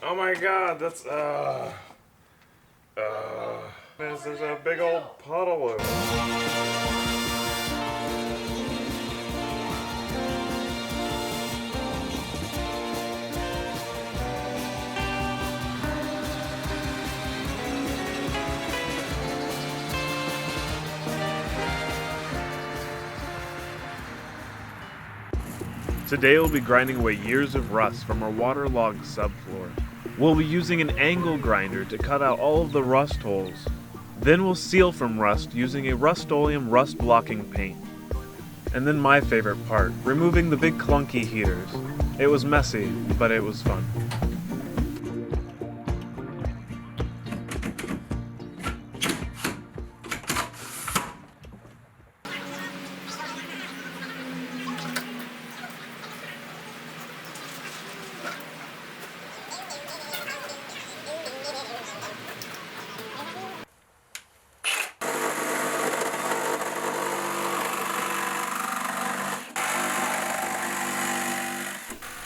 Oh my god, that's, there's a big old puddle of it. Today we'll be grinding away years of rust from our waterlogged subfloor. We'll be using an angle grinder to cut out all of the rust holes. Then we'll seal from rust using a Rust-Oleum rust-blocking paint. And then my favorite part, removing the big clunky heaters. It was messy, but it was fun.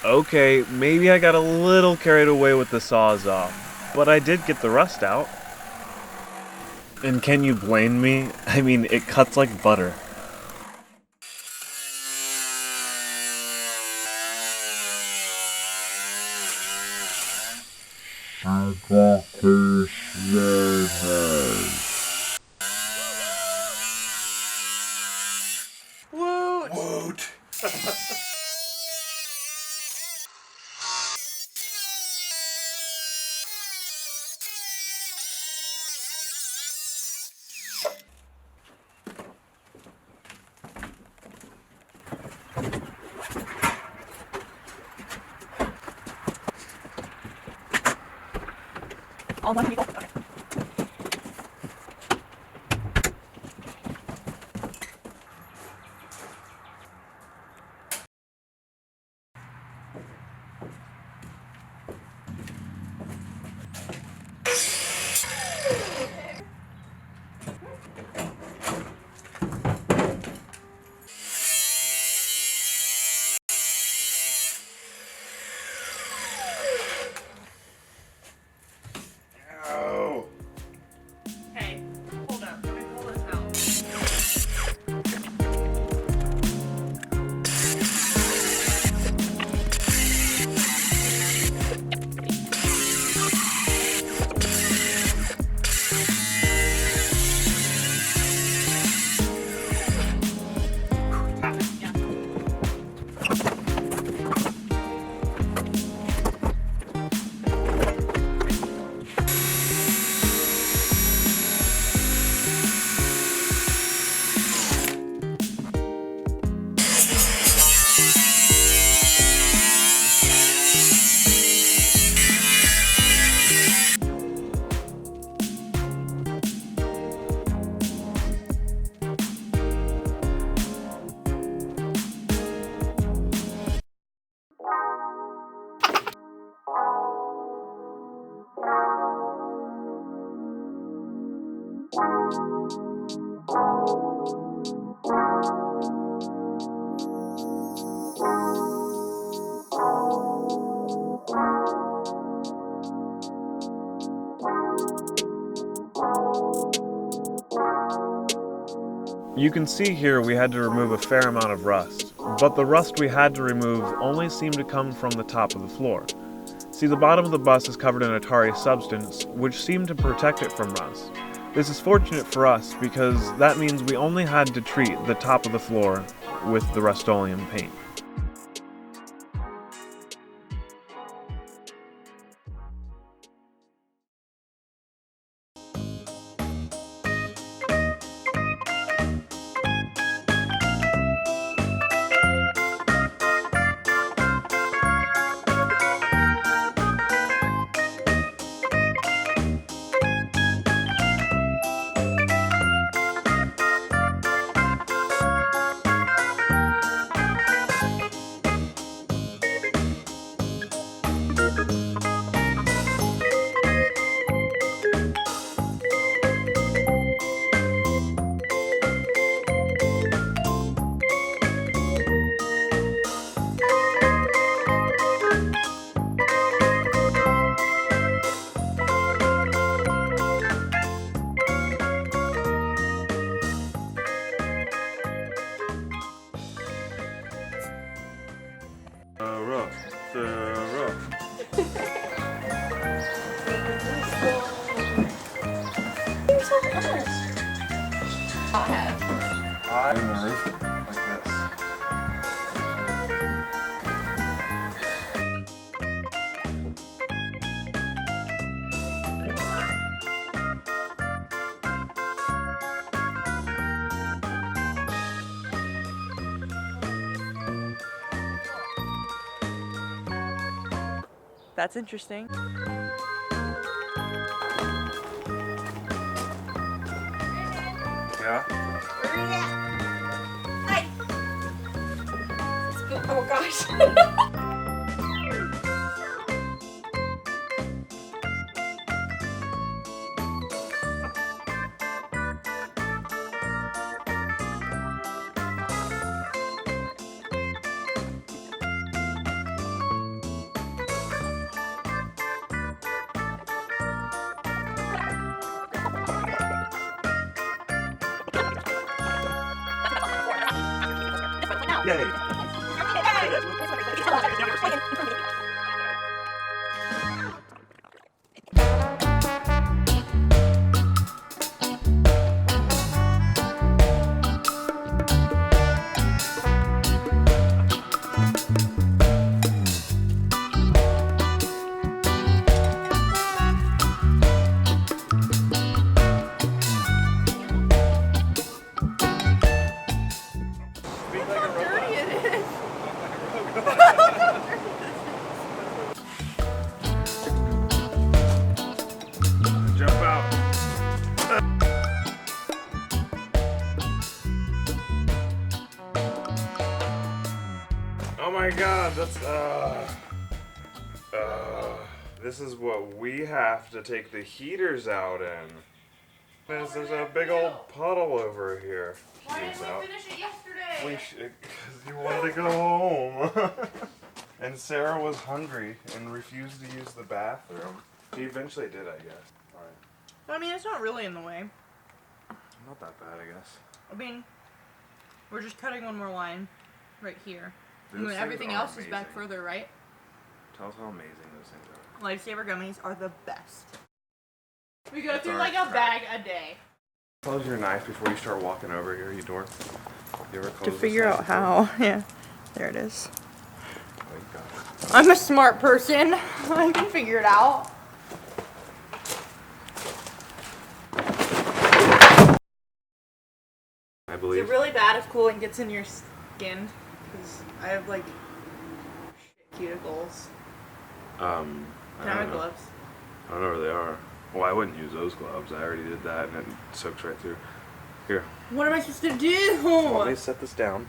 Okay, maybe I got a little carried away with the Sawzall, but I did get the rust out. And can you blame me? I mean, it cuts like butter. Woot! Woot! All my people. Okay. Hey, hold up. Let me pull this out. You can see here we had to remove a fair amount of rust, but the rust we had to remove only seemed to come from the top of the floor. See, the bottom of the bus is covered in a tarry substance, which seemed to protect it from rust. This is fortunate for us because that means we only had to treat the top of the floor with the Rust-Oleum paint. That's interesting. Yeah? Hi. Oh gosh. Yay! Jump out. Oh my god, that's this is what we have to take the heaters out in. There's a big old puddle over here. Why didn't we finish it yesterday? Because you wanted to go home. And Sarah was hungry and refused to use the bathroom. She eventually did, I guess. Alright. I mean, it's not really in the way. Not that bad, I guess. I mean, we're just cutting one more line right here. Those And then things everything are else is back amazing. further, right? Tell us how amazing those things are. Lifesaver gummies are the best. We go That's through our like a bag crack. a day. Close your knife before you start walking over here, you dork. You ever To close this figure knife out before? how. Yeah. There it is. Oh, you got it. I'm a smart person. I can figure it out. I Is believe. it really bad if coolant gets in your skin? Because I have like shit cuticles. I Can I don't have know. gloves? I don't know where they are. Well, I wouldn't use those gloves. I already did that and it soaks right through. Here. What am I supposed to do? Let me set this down.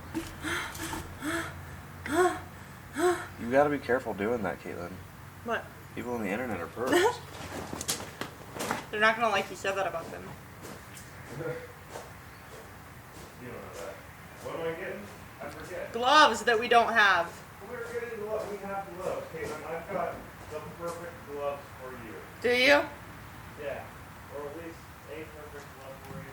You gotta be careful doing that, Katelyn. What? People on the internet are pervs. They're not gonna like you said that about them. You don't know that. What am I getting? I forget. Gloves that we don't have. We're getting gloves. We have gloves, Katelyn. I've got the perfect gloves for you. Do you? Yeah. Or at least a perfect glove for you.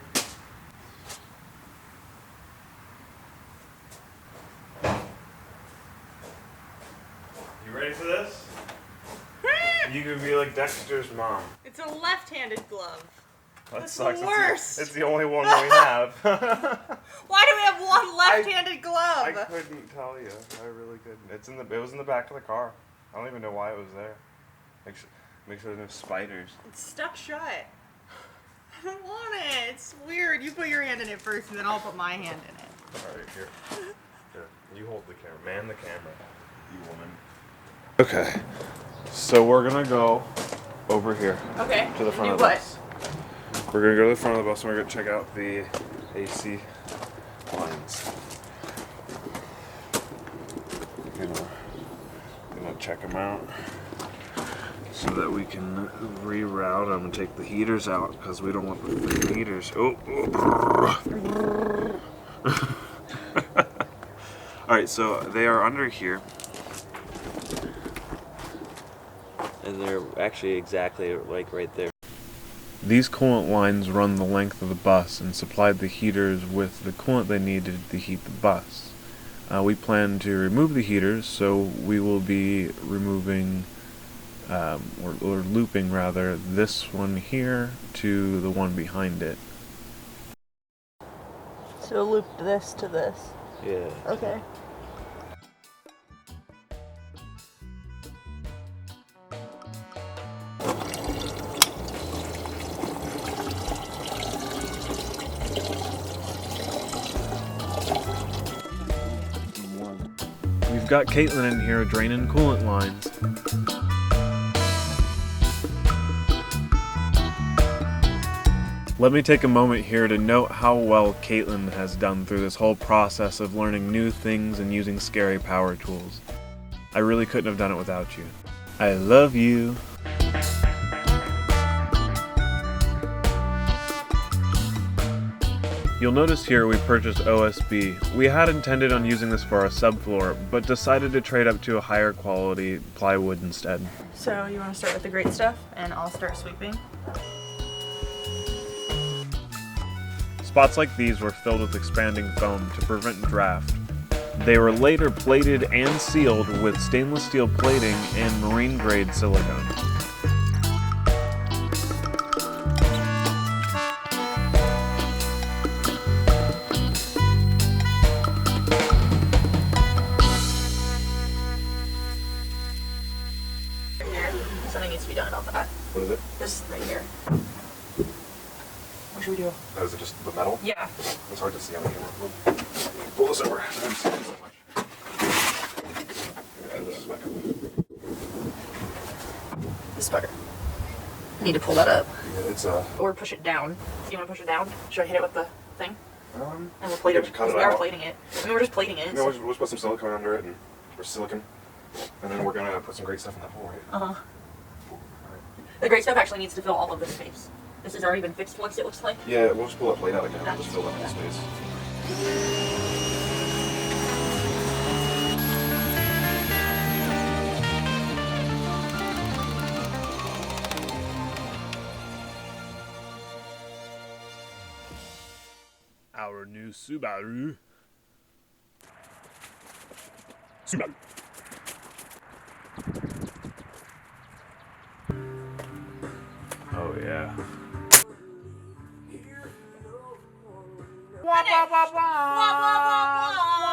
You ready for this? You can be like Dexter's mom. It's a left-handed glove. That That's sucks. the worst. It's the only one that we have. Why do we have one left-handed glove? I couldn't tell you. I really couldn't. It was in the back of the car. I don't even know why it was there. Make sure there's no spiders. It's stuck shut. I don't want it. It's weird. You put your hand in it first, and then I'll put my hand in it. All right, here. Here, you hold the camera. Man the camera, you woman. Okay, so we're gonna go over here Okay. to the front Do of the what? bus. We're gonna go to the front of the bus and we're gonna check out the AC lines. Gonna check them out so that we can reroute them and take the heaters out because we don't want the heaters. Oh. All right, so they are under here. And they're actually exactly like right there. These coolant lines run the length of the bus and supplied the heaters with the coolant they needed to heat the bus. We plan to remove the heaters, so we will be removing, or looping rather, this one here to the one behind it. So loop this to this. Yeah. Okay. We've got Katelyn in here draining coolant lines. Let me take a moment here to note how well Katelyn has done through this whole process of learning new things and using scary power tools. I really couldn't have done it without you. I love you. You'll notice here we purchased OSB. We had intended on using this for our subfloor, but decided to trade up to a higher quality plywood instead. So you want to start with the great stuff, and I'll start sweeping. Spots like these were filled with expanding foam to prevent draft. They were later plated and sealed with stainless steel plating and marine grade silicone. Something needs to be done about that. What is it? This right here. What should we do? Oh, is it just the metal? Yeah. It's hard to see on the camera. Pull this over. I haven't seen it so much. Yeah, this is my This bugger. You need to pull that up. Yeah, it's Or push it down. Do you want to push it down? Should I hit it with the thing? And we'll plate Did it. you cut it We are out? plating it. I mean, we're just plating it. no, we'll just put some silicone under it, or silicon, and then we're gonna put some great stuff in that hole, right? Uh-huh. The great stuff actually needs to fill all of the space. This has already been fixed once, it looks like. Yeah, we'll just pull that plate out again. We'll just fill that whole space. Our new Subaru. Subaru. Oh yeah. Wah, wah, wah, wah. Wah, wah, wah, wah.